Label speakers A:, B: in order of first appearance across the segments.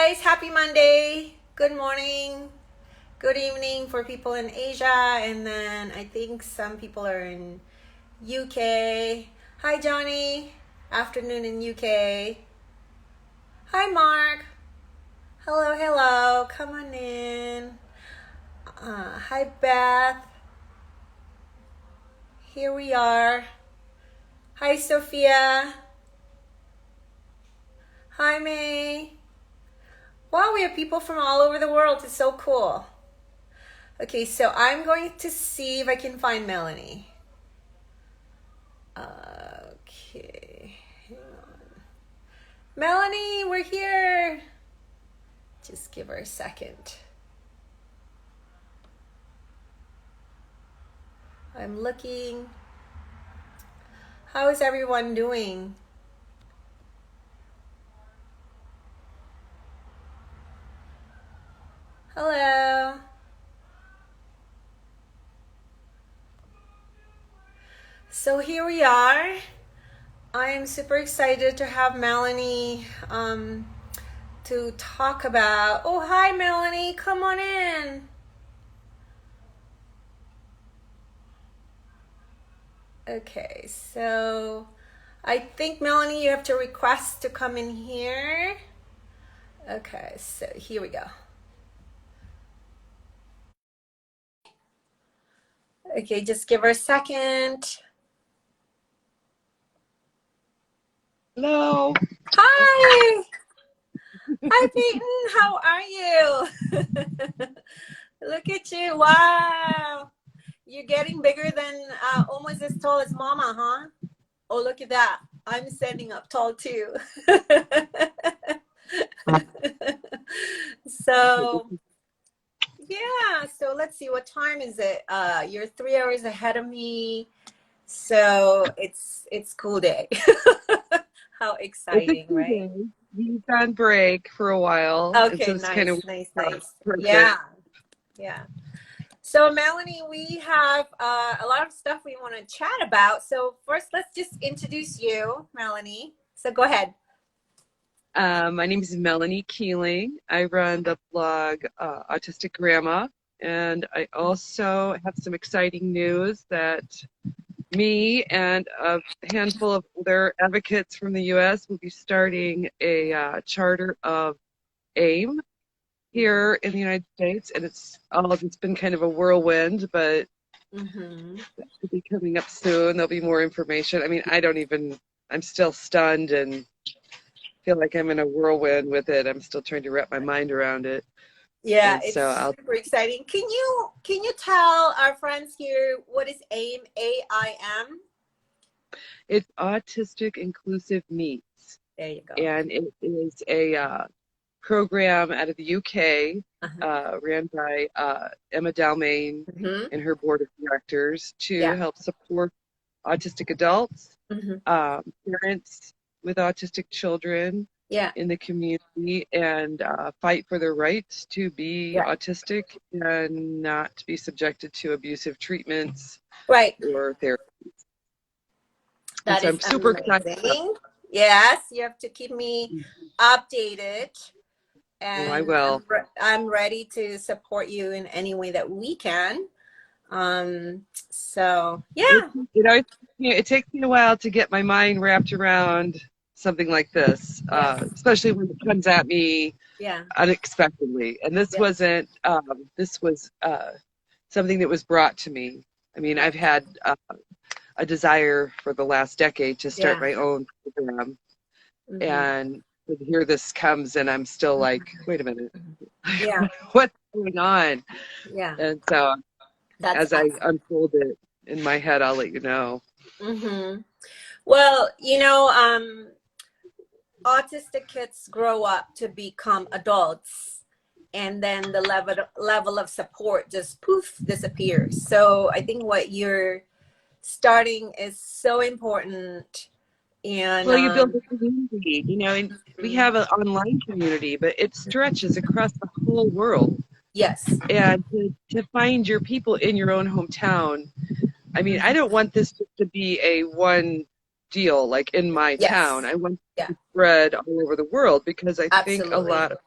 A: guys, happy Monday. Good morning, good evening for people in Asia, and then I think some people are in UK. Hi Johnny, afternoon in UK. Hi Mark. Hello, hello. Come on in. Hi Beth. Here we are. Hi Sophia. Hi May. Wow, we have people from all over the world. It's so cool. Okay, so I'm going to see if I can find Melanie. Okay, hang on. Melanie, we're here. Just give her a second. I'm looking. How is everyone doing? Hello. So here we are. I am super excited to have Melanie to talk about. Oh, hi, Melanie. Come on in. Okay, so I think, Melanie, you have to request to come in here. Okay, so here we go. Okay, just give her a second.
B: Hello.
A: Hi. Hi, Peyton. How are you? Look at you. Wow. You're getting bigger than almost as tall as Mama, huh? Oh, look at that. I'm standing up tall too. So, yeah. So let's see. What time is it? You're 3 hours ahead of me. So it's cool day. How
B: It's a
A: exciting,
B: cool
A: right?
B: day. We've on break for a while, and
A: Okay,
B: so it's kind
A: nice,
B: of
A: nice, nice.
B: perfect.
A: Yeah, yeah. So Melanie, we have a lot of stuff we want to chat about. So first, let's just introduce you, Melanie. So go ahead.
B: My name is Melanie Keeling. I run the blog Autistic Grandma, and I also have some exciting news that me and a handful of other advocates from the U.S. will be starting a charter of AIM here in the United States, and it's been kind of a whirlwind, but
A: Mm-hmm.
B: that should be coming up soon. There'll be more information. I mean, I'm still stunned and feel like I'm in a whirlwind with it. I'm still trying to wrap my mind around it.
A: Yeah,
B: And so
A: it's super exciting. Can you tell our friends here what is AIM? AIM?
B: it's Autistic Inclusive Meets,
A: There you go.
B: and it is a program out of the UK,
A: Uh-huh.
B: ran by Emma Dalmain
A: Mm-hmm.
B: and her board of directors to
A: Yeah.
B: help support autistic adults,
A: Mm-hmm.
B: parents with autistic children
A: Yeah.
B: in the community, and fight for their rights to be
A: Yeah.
B: autistic and not to be subjected to abusive treatments
A: Right.
B: or therapy. And
A: That
B: so
A: is
B: I'm super excited about
A: amazing. Yes, you have to keep me
B: it.
A: updated,
B: Oh, I
A: and
B: will.
A: I'm ready to support you in any way that we can. So
B: It,
A: yeah.
B: it takes me a while to get my mind wrapped around something like this,
A: Yes.
B: especially when it comes at me
A: Yeah.
B: unexpectedly. And this
A: Yeah.
B: wasn't, this was something that was brought to me. I mean, I've
A: Right.
B: had a desire for the last decade to start
A: Yeah.
B: my own program.
A: Mm-hmm.
B: And here this comes, and I'm still like, wait a minute,
A: Yeah.
B: what's going on?
A: Yeah.
B: And so
A: That's
B: as I
A: awesome.
B: unfold it in my head, I'll let you know.
A: Mm-hmm. Well, autistic kids grow up to become adults, and then the level of support just poof disappears. So I think what you're starting is so important. And
B: Well, you build a community, and we have an online community, but it stretches across the whole world.
A: yes.
B: And to find your people in your own hometown, I mean, I don't want this just to be a one deal, like in my town.
A: Yes.
B: I want
A: Yeah.
B: to spread all over the world because I think a
A: Absolutely.
B: lot of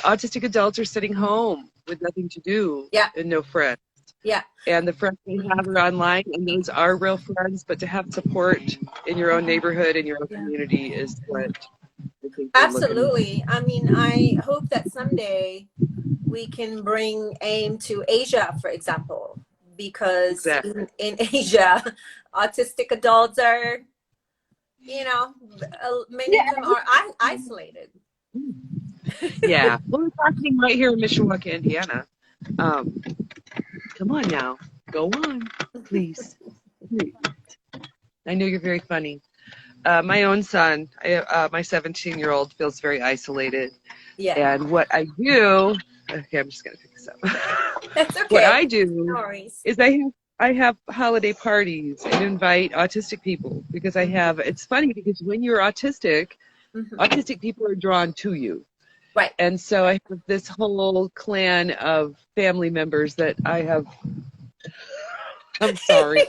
B: autistic adults are sitting home with nothing to do
A: Yeah.
B: and no friends.
A: Yeah.
B: And the friends they have are online, and those are real friends. But to have support in your own neighborhood, in your own
A: Yeah.
B: community, is what I think we're looking.
A: Absolutely. I mean, I hope that someday we can bring AIM to Asia, for example, because
B: Exactly.
A: in Asia, autistic adults are, many
B: Yeah.
A: of them are isolated.
B: Yeah. Well, it's happening right here in Mishawaka, Indiana. Um, Come on now. Go on, please. Please. I know you're very funny. My own son, my 17-year-old, feels very isolated.
A: Yeah,
B: And what I do, okay, I'm just going to pick this up.
A: that's
B: What
A: okay.
B: I
A: No
B: do
A: worries.
B: is I have holiday parties and invite autistic people because it's funny because when you're autistic,
A: Hmm.
B: autistic people are drawn to you.
A: Right.
B: And so I have this whole clan of family members that I have, I'm sorry,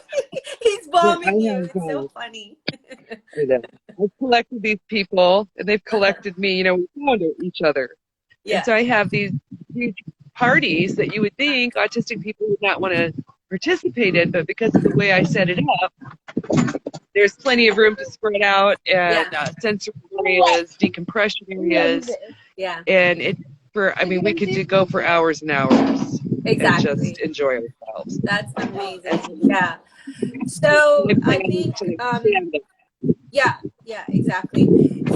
A: He's
B: that I
A: bombing you.
B: have
A: It's so funny.
B: for them. I've collected these people and they've
A: Uh-huh.
B: collected me, we found each other. And
A: Yeah.
B: so I have these huge parties that you would think autistic people would not want to participate in, but because of the way I set it up, there's plenty of room to spread out and
A: Yeah.
B: sensory areas, decompression areas,
A: Yeah.
B: and we could go for hours and hours and just
A: Exactly.
B: enjoy ourselves.
A: That's
B: And
A: amazing. Yeah. So
B: I
A: I
B: plan
A: think,
B: to expand it.
A: yeah, yeah, exactly.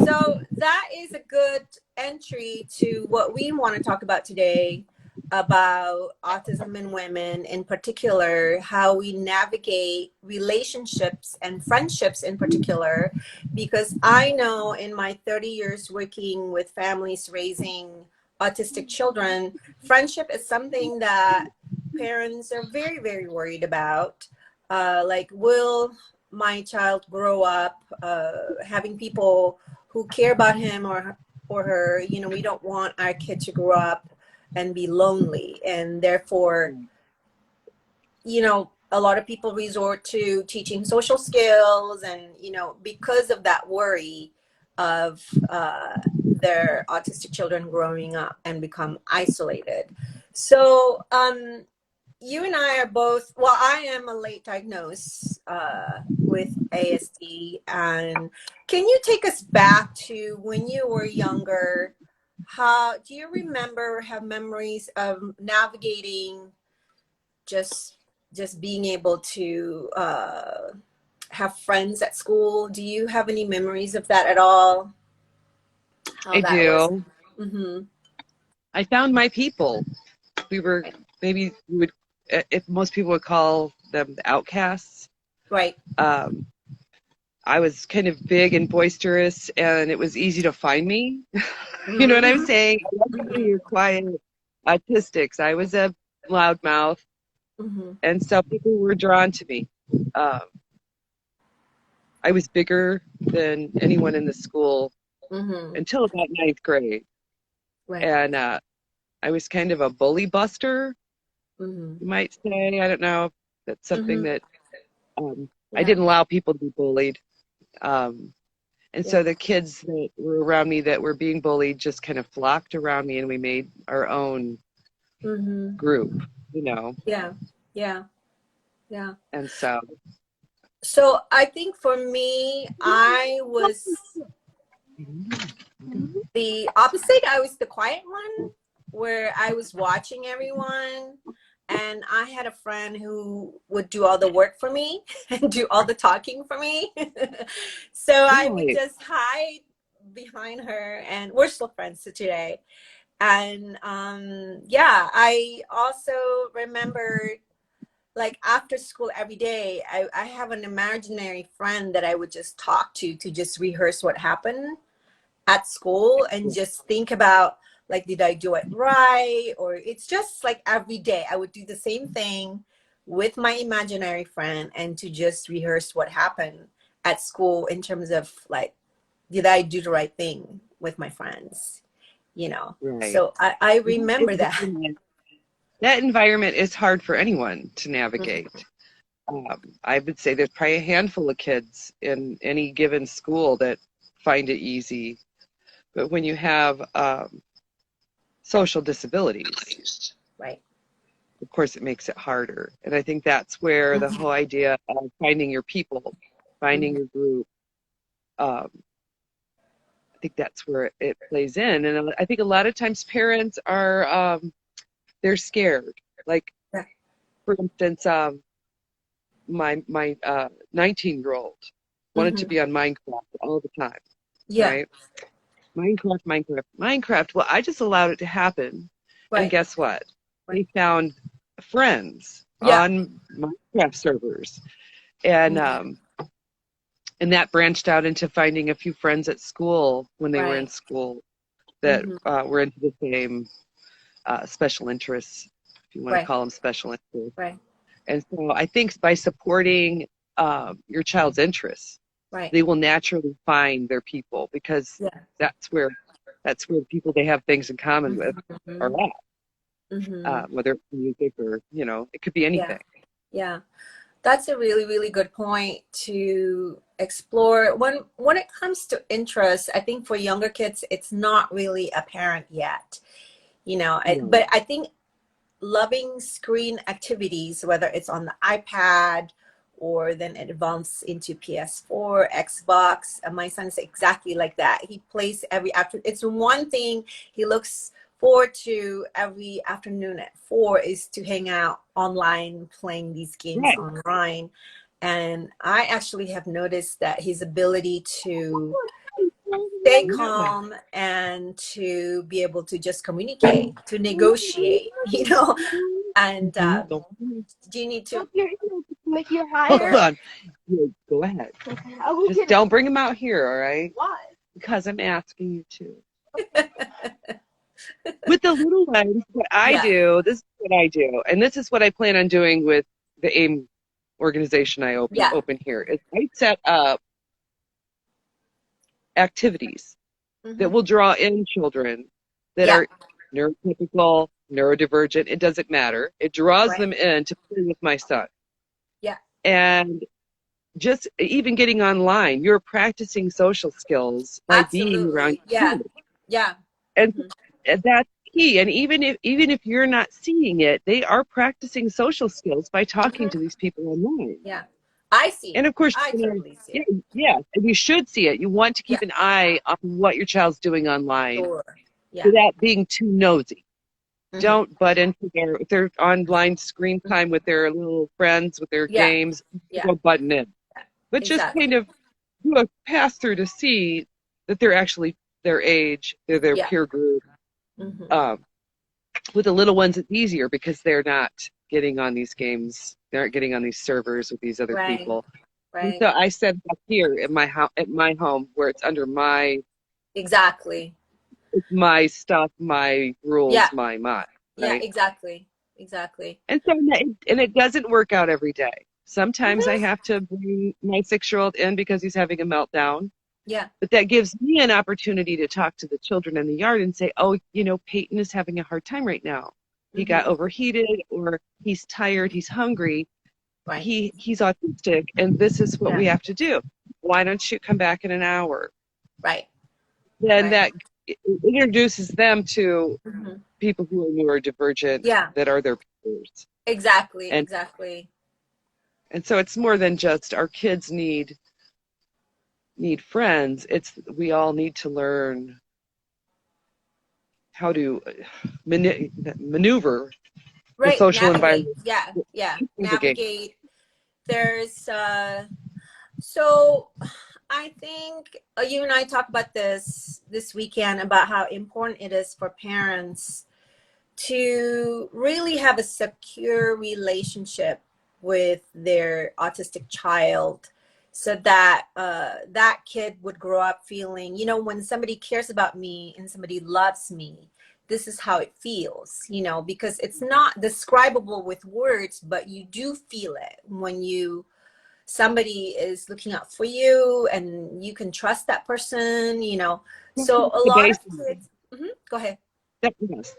A: So that is a good entry to what we want to talk about today about autism in women, in particular, how we navigate relationships and friendships in particular, because I know in my 30 years working with families raising autistic children, friendship is something that parents are very, very worried about. Like, will my child grow up having people who care about him or her? We don't want our kid to grow up and be lonely, and therefore, a lot of people resort to teaching social skills, and because of that worry of their autistic children growing up and become isolated. So you and I are both, well, I am a late diagnosed with ASD. And can you take us back to when you were younger? How do you remember, have memories of navigating just being able to have friends at school? Do you have any memories of that at all? How
B: I
A: that was?
B: do.
A: Mm-hmm.
B: I found my people. We were maybe we would, if most people would call them the outcasts.
A: Right.
B: Um, I was kind of big and boisterous, and it was easy to find me. You know what I'm
A: Mm-hmm.
B: saying? I wasn't one of your quiet autistics. I was a loudmouth,
A: Mm-hmm.
B: and so people were drawn to me. Um, I was bigger than anyone in the school
A: Mm-hmm.
B: until about ninth grade,
A: Right.
B: and I was kind of a bully buster,
A: Mm-hmm.
B: you might say. I don't know. That's something
A: Mm-hmm.
B: that I
A: Yeah.
B: didn't allow people to be bullied. Um, and
A: Yeah.
B: so the kids that were around me that were being bullied just kind of flocked around me, and we made our own
A: Mm-hmm.
B: group.
A: Yeah. Yeah. Yeah.
B: And so,
A: So I think for me, I was the opposite. I was the quiet one where I was watching everyone. And I had a friend who would do all the work for me and do all the talking for me. So I would
B: right.
A: just hide behind her, and we're still friends to today. And yeah, I also remember, like, after school every day, I have an imaginary friend that I would just talk to just rehearse what happened at school and just think about, like, did I do it right? Or it's just like every day I would do the same thing with my imaginary friend and to just rehearse what happened at school in terms of, like, did I do the right thing with my friends?
B: Right.
A: So I remember that.
B: That environment is hard for anyone to navigate. I would say there's probably a handful of kids in any given school that find it easy. But when you have social disabilities,
A: Right.
B: of course, it makes it harder. And I think that's where the whole idea of finding your people, finding your group, I think that's where it plays in. And I think a lot of times parents are, they're scared. Like,
A: Yeah.
B: for instance, my 19-year-old wanted to be on Minecraft all the time,
A: Yeah.
B: right? Minecraft. Well, I just allowed it to happen. And
A: Right.
B: guess what?
A: Right.
B: They found friends
A: Yeah.
B: on Minecraft servers. And and that branched out into finding a few friends at school when they were in
A: Right.
B: school that were into the same special interests, if you want to
A: Right.
B: call them special interests.
A: Right.
B: And so I think by supporting your child's interests,
A: Right.
B: they will naturally find their people, because
A: Yeah.
B: that's where the people they have things in common with are at. Whether it's music or, it could be anything.
A: Yeah. That's a really, really good point to explore. When it comes to interest, I think for younger kids, it's not really apparent yet, but I think loving screen activities, whether it's on the iPad or then it evolves into PS4, Xbox. My son's exactly like that. He plays every after. It's one thing he looks forward to every afternoon at 4 is to hang out online playing these games online. And I actually have noticed that his ability to stay calm and to be able to just communicate, to negotiate, and do you need to
C: Make you
B: hold
C: higher?
B: on. Go ahead. Just don't bring him out here, all right?
C: Why?
B: Because I'm asking you to. With the little ones, what I do, this is what I do, and this is what I plan on doing with the AIM organization I open here, is I set up activities that will draw in children that are neurotypical, neurodivergent, it doesn't matter. It draws them in to play with my son.
A: Yeah.
B: And just even getting online, you're practicing social skills by being around kids. And that's key. And even if you're not seeing it, they are practicing social skills by talking to these people online.
A: Yeah. I see.
B: And of course,
A: I totally see it.
B: Yeah, and you should see it. You want to keep an eye on what your child's doing online, without being too nosy. Don't butt into their online screen time with their little friends, with their games. Go button in, but just kind of do a pass through to see that they're actually their age, they're their peer group. With the little ones, it's easier because they're not getting on these games. They aren't getting on these servers with these other people. And so I set up here at my home where it's under my it's my stuff, my rules, my mind. Right?
A: Exactly.
B: And so it doesn't work out every day. Sometimes I have to bring my 6-year-old in because he's having a meltdown.
A: Yeah.
B: But that gives me an opportunity to talk to the children in the yard and say, oh, Peyton is having a hard time right now. He got overheated, or he's tired, he's hungry. He's autistic, and this is what we have to do. Why don't you come back in an hour?
A: Right.
B: Then that introduces them to people who are neurodivergent that are their peers.
A: Exactly.
B: And so it's more than just our kids need friends. We all need to learn how to maneuver the social environment.
A: Navigate. There's so I think you and I talked about this weekend about how important it is for parents to really have a secure relationship with their autistic child, so that that kid would grow up feeling, when somebody cares about me and somebody loves me, this is how it feels, because it's not describable with words, but you do feel it when somebody is looking out for you and you can trust that person, So a lot of kids, go ahead.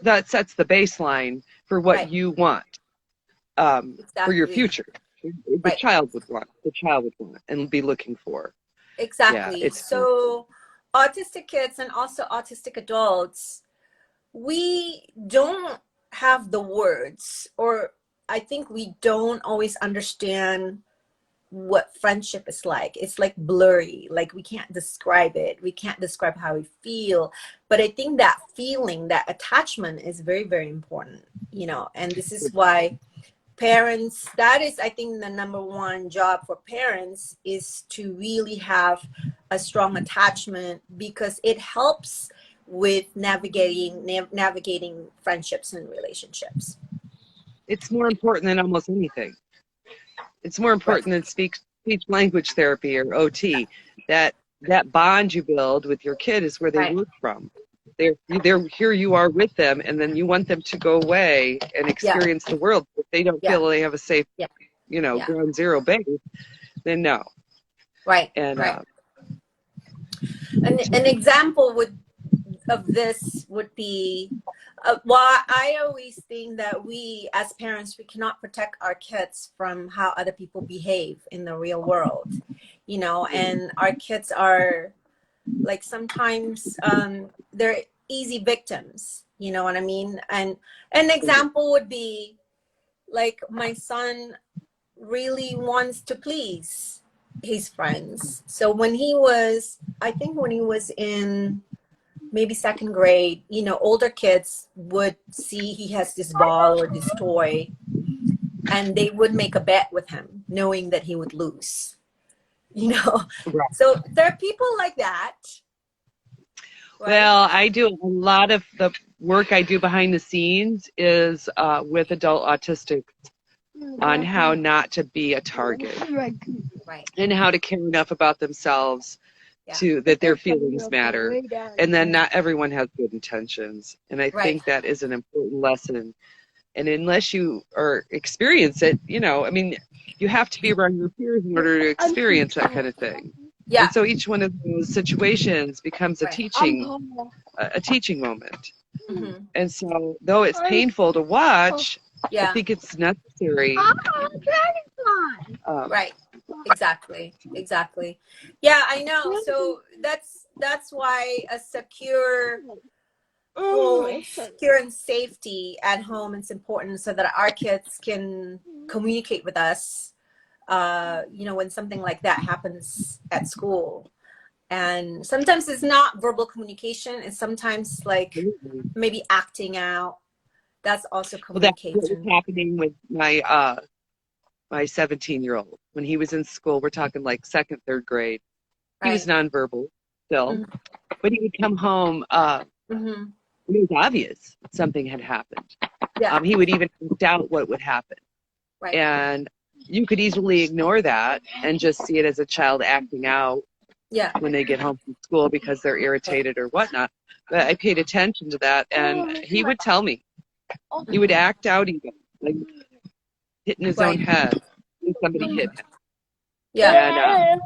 B: That sets the baseline for what you want for your future. The
A: Right.
B: child would want. The child would want and be looking for. Yeah,
A: Exactly.
B: it's
A: So autistic kids and also autistic adults, we don't have the words, or I think we don't always understand what friendship is like. It's like blurry, like we can't describe it, we can't describe how we feel, but I think that feeling, that attachment is very, very important, and this is why parents, that is, I think, the number one job for parents is to really have a strong attachment, because it helps with navigating friendships and relationships.
B: it's more important than almost anything. It's more
A: Right.
B: important than speech language therapy or OT. That bond you build with your kid is where they
A: Right.
B: root from. They're here. You are with them, and then you want them to go away and
A: Yeah.
B: experience the world. If they don't
A: Yeah.
B: feel they have a safe,
A: Yeah. Yeah.
B: ground zero base, then no.
A: Right.
B: And
A: Right. An example of this would be, well, I always think that we as parents, we cannot protect our kids from how other people behave in the real world, and our kids are like, sometimes they're easy victims, you know what I mean? And an example would be, like, my son really wants to please his friends. So I think when he was in maybe second grade, older kids would see he has this ball or this toy, and they would make a bet with him, knowing that he would lose.
B: right.
A: So there are people like that, right?
B: Well, I do a lot of the work I do behind the scenes is with adult autistics on how not to be a target
A: Right.
B: and how to care enough about themselves to that their feelings matter. And then not everyone has good intentions. And I think that is an important lesson. And unless you experience it, I mean, you have to be around your peers in order to experience that kind of thing.
A: Yeah.
B: And so each one of those situations becomes a
A: Right.
B: teaching moment.
A: Mm-hmm.
B: And so, though it's painful to watch,
A: Yeah.
B: I think it's necessary.
A: Right. Exactly. Yeah, I know. So that's why a secure home, secure and safety at home is important, so that our kids can communicate with us, when something like that happens at school. And sometimes it's not verbal communication, it's sometimes like maybe acting out. That's also
B: Well, that's what was
A: communication.
B: happening with my 17-year-old when he was in school. We're talking like second, third grade. He was nonverbal still, but he would come home.
A: Mm-hmm.
B: It was obvious something had happened.
A: Yeah.
B: He would even doubt what would happen.
A: Right.
B: And you could easily ignore that and just see it as a child acting out when they get home from school because they're irritated or whatnot. But I paid attention to that, and he would tell me. He would act out even, like hitting his own head when somebody hit him.
A: Yeah.
B: And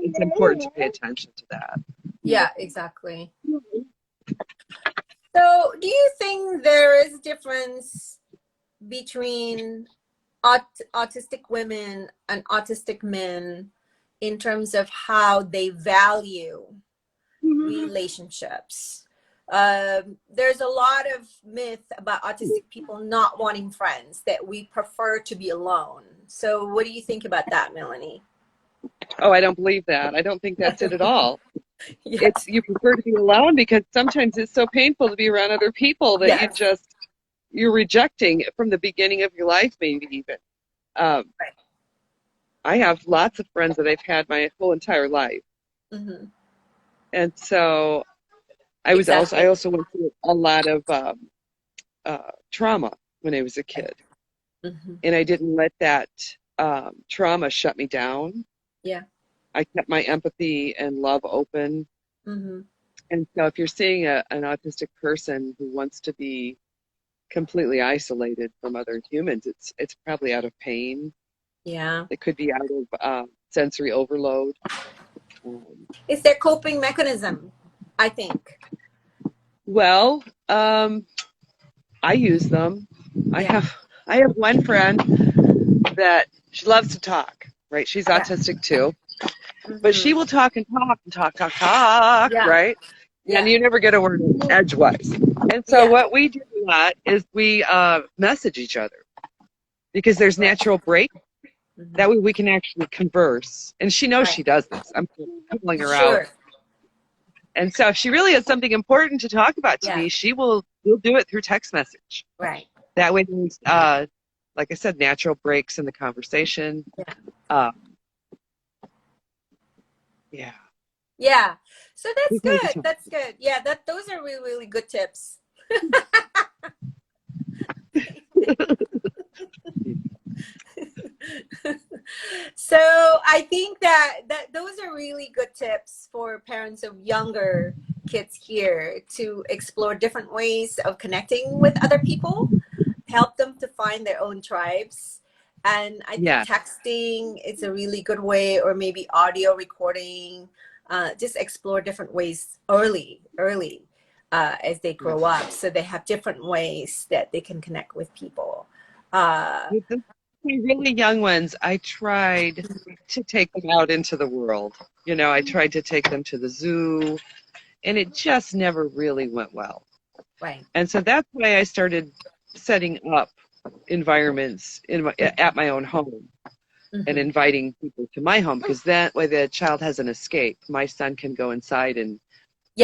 B: it's important to pay attention to that.
A: Yeah, exactly. So do you think there is a difference between autistic women and autistic men in terms of how they value relationships? There's a lot of myth about autistic people not wanting friends, that we prefer to be alone. So what do you think about that, Melanie?
B: Oh, I don't believe that. I don't think that's it at all.
A: Yeah.
B: You prefer to be alone because sometimes it's so painful to be around other people that you're rejecting from the beginning of your life, maybe even. I have lots of friends that I've had my whole entire life.
A: Mm-hmm.
B: And so I also went through a lot of trauma when I was a kid.
A: Mm-hmm.
B: And I didn't let that trauma shut me down.
A: Yeah.
B: I kept my empathy and love open.
A: Mm-hmm.
B: And so if you're seeing an autistic person who wants to be completely isolated from other humans, it's probably out of pain.
A: Yeah.
B: It could be out of sensory overload.
A: It's their coping mechanism, I think.
B: Well, I use them. I have one friend that She loves to talk, right? She's
A: Yeah.
B: autistic too, but she will talk and talk and talk,
A: Yeah.
B: right?
A: Yeah.
B: And you never get a word in edgewise. And so
A: Yeah.
B: what we do a lot is we message each other because there's
A: Right.
B: natural break.
A: Mhm.
B: That way we can actually converse. And she knows
A: Right.
B: she does this. I'm calling her out.
A: Sure.
B: And so if she really has something important to talk about to
A: Yeah.
B: me, we'll do it through text message.
A: Right.
B: That way there's, like I said, natural breaks in the conversation.
A: Yeah.
B: Yeah.
A: Yeah. So
B: We
A: that's
B: gotta get
A: good.
B: to
A: That's good. Yeah, those are really, really good tips. So I think that those are really good tips for parents of younger kids here to explore different ways of connecting with other people, help them to find their own tribes. And I think
B: Yeah.
A: texting is a really good way, or maybe audio recording. Just explore different ways early as they grow up, so they have different ways that they can connect with people.
B: With the really young ones, I tried to take them out into the world. You know, I tried to take them to the zoo, and it just never really went well.
A: Right.
B: And so that's why I started setting up environments at my own home and inviting people to my home, because that way the child has an escape. My son can go inside and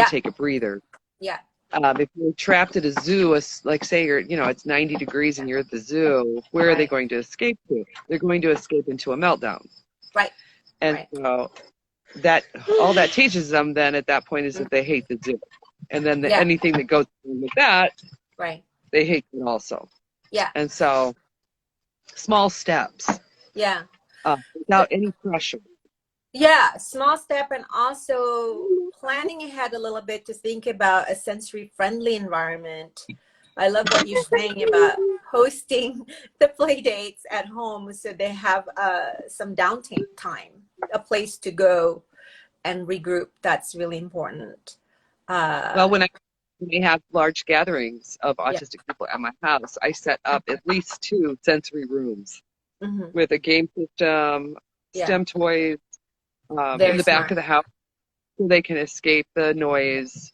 B: take a breather.
A: Yeah.
B: If you're trapped at a zoo, like say it's 90 degrees and you're at the zoo, where are they going to escape to? They're going to escape into a meltdown.
A: Right.
B: And so that all that teaches them then at that point is that they hate the zoo. And then anything that goes with that, they hate it also.
A: Yeah.
B: And so small steps.
A: Yeah.
B: Without any pressure.
A: Yeah, small step, and also planning ahead a little bit to think about a sensory friendly environment. I love what you're saying about hosting the play dates at home so they have some downtime time, a place to go and regroup. That's really important.
B: Well, when I have large gatherings of autistic people at my house, I set up at least 2 sensory rooms with a game system, STEM toys, in the back of the house, so they can escape the noise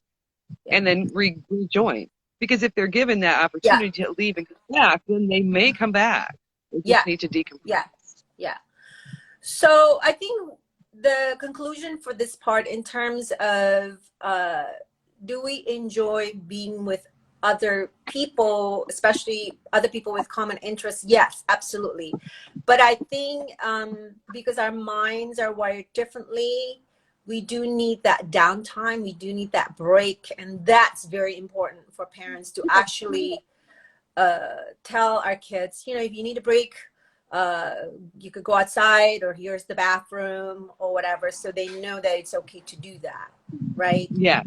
B: and then rejoin. Because if they're given that opportunity to leave and come back, then they may come back. They just need to decompress.
A: Yeah. So I think the conclusion for this part in terms of do we enjoy being with other people, especially other people with common interests? Yes, absolutely. But I think because our minds are wired differently, we do need that downtime. We do need that break. And that's very important for parents to actually tell our kids, if you need a break, you could go outside, or here's the bathroom or whatever. So they know that it's okay to do that. Right?
B: Yeah.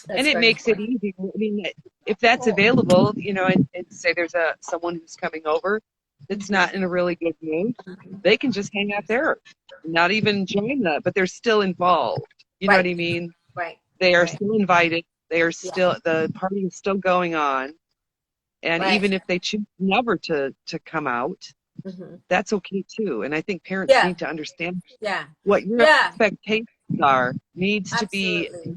B: And it makes it easy. I mean, if that's available, and say there's someone who's coming over that's not in a really good mood, they can just hang out there, not even join that, but they're still involved. You know what I mean?
A: Right.
B: They are still invited. They are still, the party is still going on. And even if they choose never to come out, that's okay too. And I think parents need to understand what your expectations are. You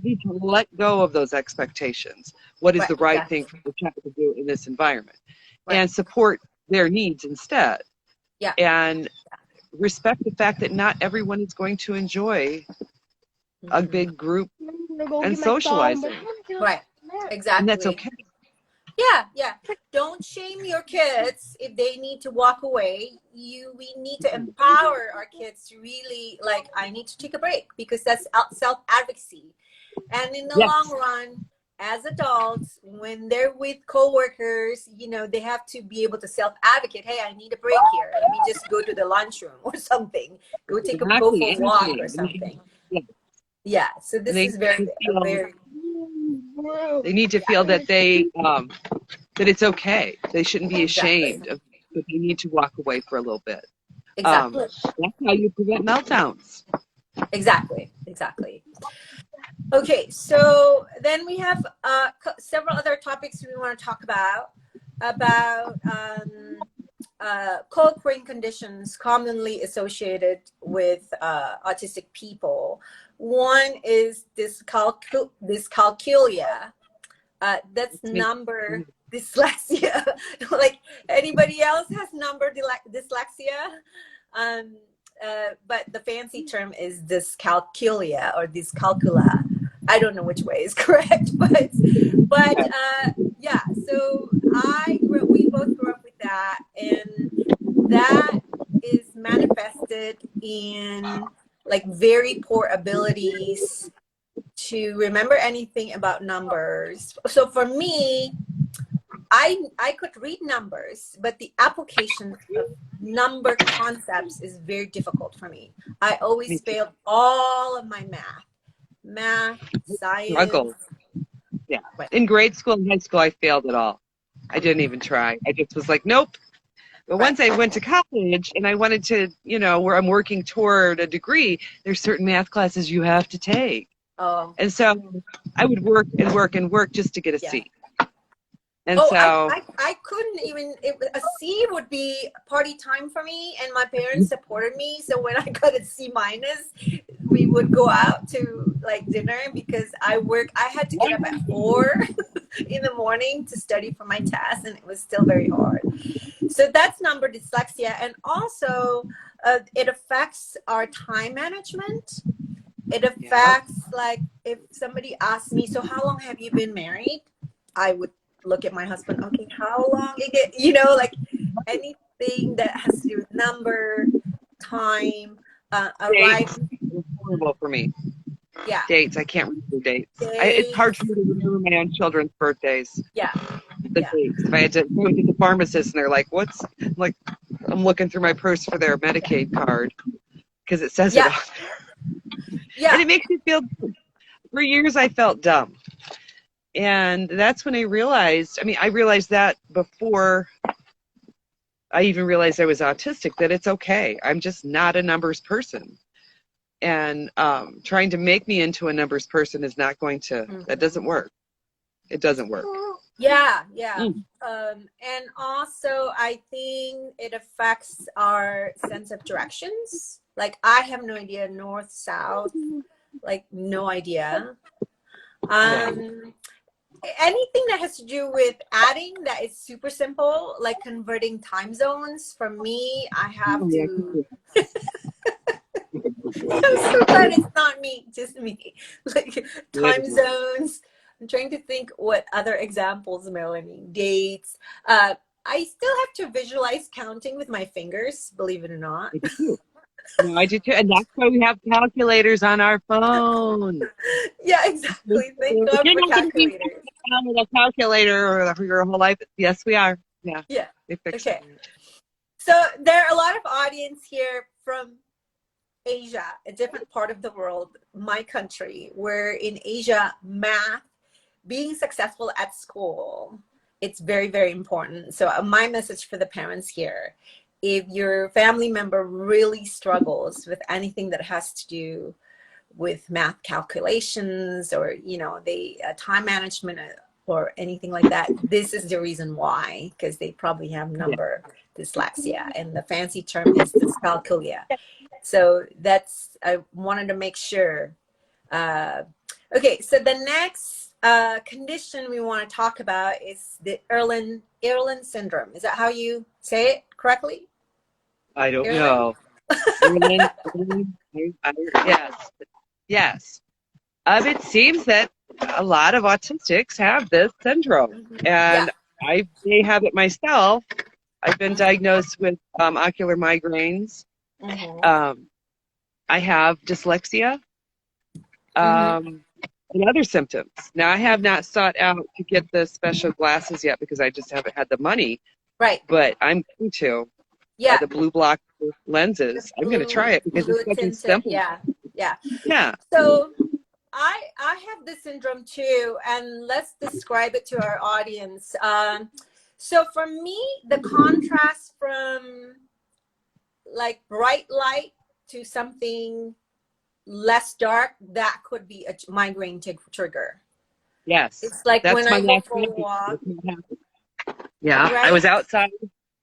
B: need to let go of those expectations. What is the right thing for the child to do in this environment? And support their needs instead. And respect the fact that not everyone is going to enjoy a big group and socializing.
A: Right. Exactly.
B: And that's okay.
A: Yeah. Don't shame your kids if they need to walk away. We need to empower our kids to really, I need to take a break, because that's self-advocacy. And in the long run, as adults, when they're with coworkers, they have to be able to self-advocate. Hey, I need a break here. Let me just go to the lunchroom or something. Go for a walk or something. Yeah. So this is very.
B: They need to feel that that it's okay. They shouldn't be ashamed of that. They need to walk away for a little bit.
A: Exactly.
B: That's how you prevent meltdowns.
A: Exactly. Okay, so then we have several other topics we want to talk about co-occurring conditions commonly associated with autistic people. One is dyscalculia. That's number dyslexia. Like, anybody else has number dyslexia? But the fancy term is dyscalculia or dyscalcula. I don't know which way is correct, but yeah. So we both grew up with that, and that is manifested in like very poor abilities to remember anything about numbers. So for me, I could read numbers, but the application of number concepts is very difficult for me. I always failed all of my math, science.
B: Struggle. Yeah. In grade school and high school, I failed it all. I didn't even try. I just was like, nope. But once I went to college and I wanted to, where I'm working toward a degree, there's certain math classes you have to take.
A: Oh.
B: And so I would work and work and work just to get a C. And
A: I couldn't even, a C would be party time for me, and my parents supported me. So when I got a C minus, we would go out to like dinner because I had to get up at 4 in the morning to study for my test, and it was still very hard. So that's number dyslexia. And also it affects our time management. It affects, like, if somebody asks me, so how long have you been married? I would look at my husband, okay, how long like anything that has to do with number, time, arriving.
B: It's horrible for me.
A: Yeah.
B: Dates. I can't remember dates. It's hard for me to remember my own children's birthdays.
A: Yeah.
B: Dates. If I had to go to the pharmacist and they're like, I'm looking through my purse for their Medicaid card because it says it on there. Yeah. And it makes me feel, for years I felt dumb. And that's when I realized that before I even realized I was autistic, that it's okay. I'm just not a numbers person. And trying to make me into a numbers person is not going to, that doesn't work. It doesn't work.
A: Yeah. And also I think it affects our sense of directions. Like, I have no idea, north, south, like no idea. Anything that has to do with adding that is super simple, like converting time zones. For me, I have to. I'm so glad it's not me, just me. Like time zones. I'm trying to think what other examples, Melanie. Dates. I still have to visualize counting with my fingers, believe it or not.
B: No, I do too, and that's why we have calculators on our phone.
A: Yeah, exactly. Thank God for calculators.
B: With a calculator for your whole life. Yes, we are. Yeah.
A: Okay. So there are a lot of audience here from Asia, a different part of the world, my country, where in Asia, math, being successful at school, it's very, very important. So my message for the parents here, if your family member really struggles with anything that has to do with math calculations or, time management or anything like that, this is the reason why, because they probably have number dyslexia, and the fancy term is dyscalculia. So I wanted to make sure. Okay, so the next condition we want to talk about is the Irlen Syndrome. Is that how you say it correctly?
B: I don't know. Yes. It seems that a lot of autistics have this syndrome, and I may have it myself. I've been diagnosed with ocular migraines. I have dyslexia and other symptoms. Now, I have not sought out to get the special glasses yet because I just haven't had the money.
A: Right.
B: But I'm going to. The blue block lenses. I'm going to try it because it's such a simple. Yeah.
A: So I have this syndrome too, and let's describe it to our audience. So for me, the contrast from like bright light to something less dark, that could be a migraine trigger.
B: Yes.
A: It's like when I go for a walk.
B: Yeah, right? I was outside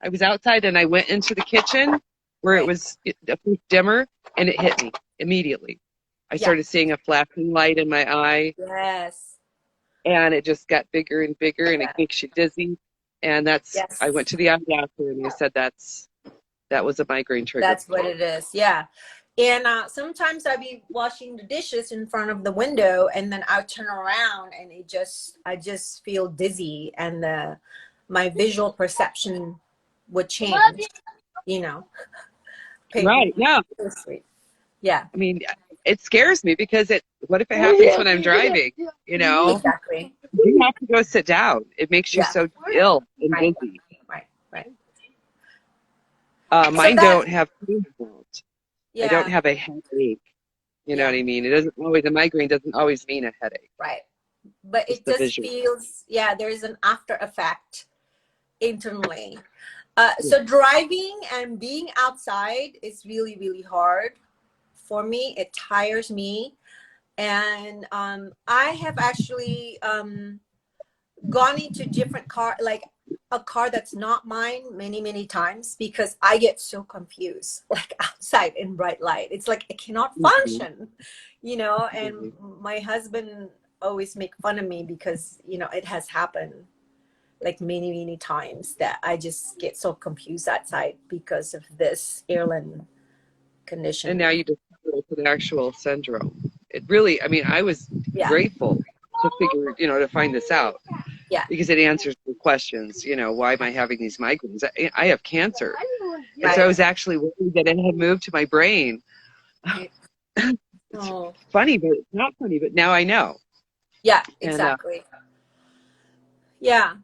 B: I was outside and I went into the kitchen where it was a bit dimmer, and it hit me immediately. I started seeing a flashing light in my eye.
A: Yes.
B: And it just got bigger and bigger, and it makes you dizzy. And I went to the eye doctor, and they said that was a migraine trigger.
A: That's what it is. Yeah. And sometimes I'd be washing the dishes in front of the window, and then I turn around and I just feel dizzy, and my visual perception would change, you know.
B: Right. Yeah.
A: So sweet. Yeah.
B: I mean, it scares me because what if it happens when I'm driving? You know?
A: Exactly.
B: You have to go sit down. It makes you so ill and dizzy.
A: Right.
B: Mine don't have pain.
A: Yeah.
B: I don't have a headache. You know what I mean? It doesn't always, a migraine doesn't always mean a headache.
A: Right. But it just feels, there's an after effect internally. So driving and being outside is really, really hard for me. It tires me. And I have actually gone into different car, like a car that's not mine, many, many times, because I get so confused, like outside in bright light. It's like I cannot function, you know, and my husband always make fun of me because, you know, it has happened like many, many times that I just get so confused outside because of this Irlen condition.
B: And now you just it's an actual syndrome. It really, I mean, I was grateful to figure, you know, to find this out.
A: Yeah.
B: Because it answers the questions, you know, why am I having these migraines? I have cancer. And so I was actually worried that it had moved to my brain. It's funny, but it's not funny, but now I know.
A: Yeah, exactly. Yeah.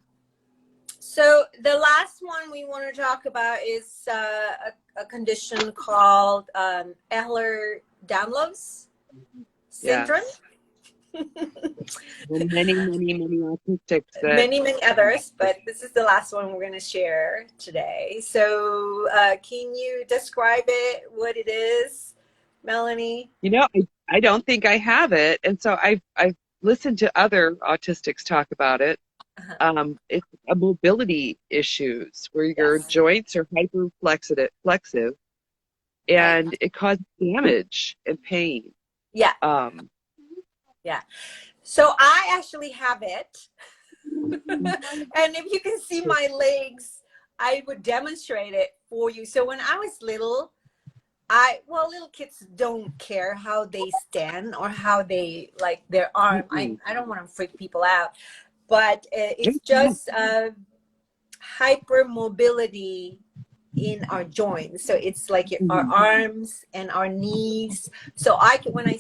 A: So the last one we want to talk about is a condition called Ehler Danlos syndrome.
B: Yes. And many autistics.
A: Many others, but this is the last one we're going to share today. So can you describe it, what it is, Melanie?
B: You know, I don't think I have it. And so I've listened to other autistics talk about it. It's a mobility issues where your joints are hyperflexive, and it causes damage and pain.
A: Yeah. So I actually have it. And if you can see my legs, I would demonstrate it for you. So when I was little, little kids don't care how they stand or how they like their arm. I don't want to freak people out, but it's just hypermobility in our joints. So it's like our arms and our knees. So when I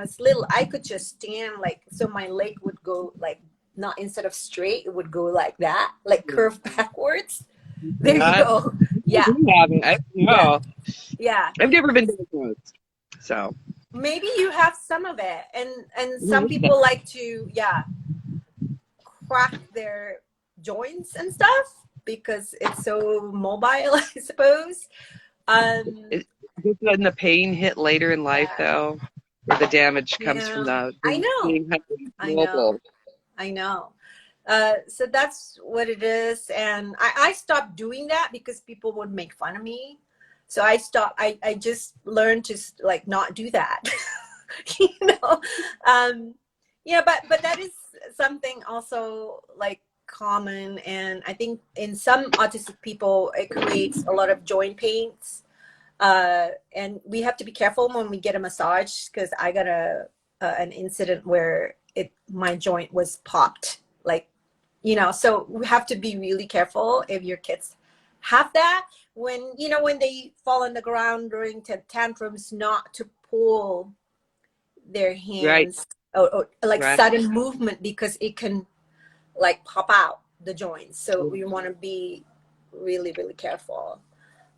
A: was little, I could just stand like, so my leg would go like, not instead of straight, it would go like that, like curve backwards. There you go. Yeah.
B: I know.
A: Yeah.
B: I've never been diagnosed, so
A: maybe you have some of it, and some people like to crack their joints and stuff because it's so mobile, I suppose.
B: Doesn't the pain hit later in life though, where the damage comes from the being mobile?
A: I know. So that's what it is. And I stopped doing that because people would make fun of me. So I stopped. I just learned to like not do that. You know? But that is something also like common. And I think in some autistic people, it creates a lot of joint pains. And we have to be careful when we get a massage, because I got an incident where my joint was popped, like, you know, so we have to be really careful if your kids have that, when they fall on the ground during tantrums, not to pull their hands or like sudden movement, because it can like pop out the joints. So we want to be really, really careful.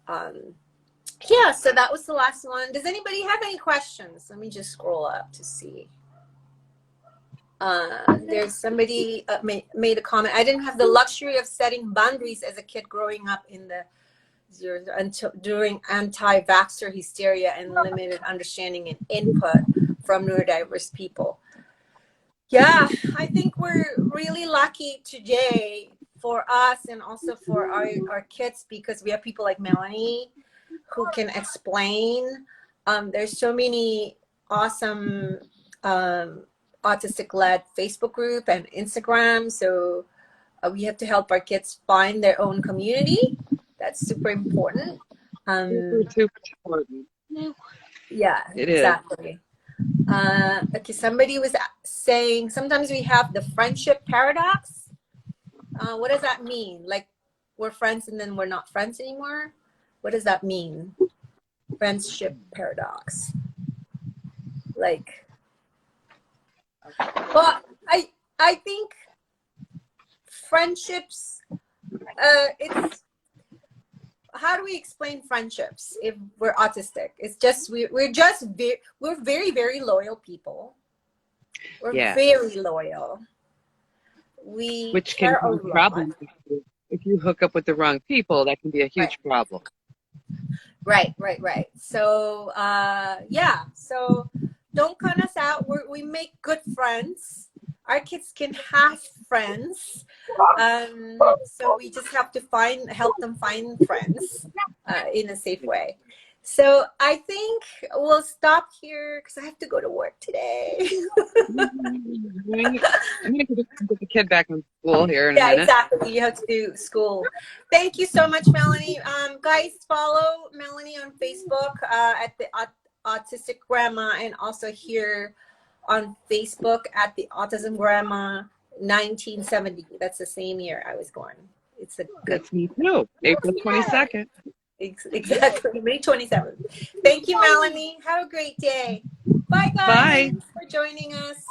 A: So that was the last one. Does anybody have any questions? Let me just scroll up to see. There's somebody made a comment. I didn't have the luxury of setting boundaries as a kid growing up in the during anti-vaxxer hysteria and limited understanding and input from neurodiverse people. Yeah, I think we're really lucky today for us and also for our kids, because we have people like Melanie who can explain. There's so many awesome autistic-led Facebook group and Instagram. So we have to help our kids find their own community. That's super important.
B: Super important.
A: Yeah,
B: It
A: exactly. Okay, somebody was saying sometimes we have the friendship paradox. What does that mean? Like we're friends and then we're not friends anymore? What does that mean? Friendship paradox. Like, well, I think friendships, it's, how do we explain friendships if we're autistic? It's just we're very, very loyal people. We're very loyal. We
B: Which can
A: care a
B: cause
A: lot.
B: problems if you hook up with the wrong people. That can be a huge problem.
A: Right. So yeah, so don't cut us out. We make good friends. Our kids can have friends. So we just have to help them find friends in a safe way. So I think we'll stop here because I have to go to work today.
B: I'm going to get the kid back in school here in a minute.
A: Yeah, exactly. You have to do school. Thank you so much, Melanie. Guys, follow Melanie on Facebook at the Autistic Grandma, and also here on Facebook at the Autism Grandma 1970. That's the same year I was born. It's a good.
B: That's me too. April 22nd.
A: Exactly, May 27th. Thank you, Melanie. Have a great day. Bye, guys.
B: Bye.
A: Thanks for joining us.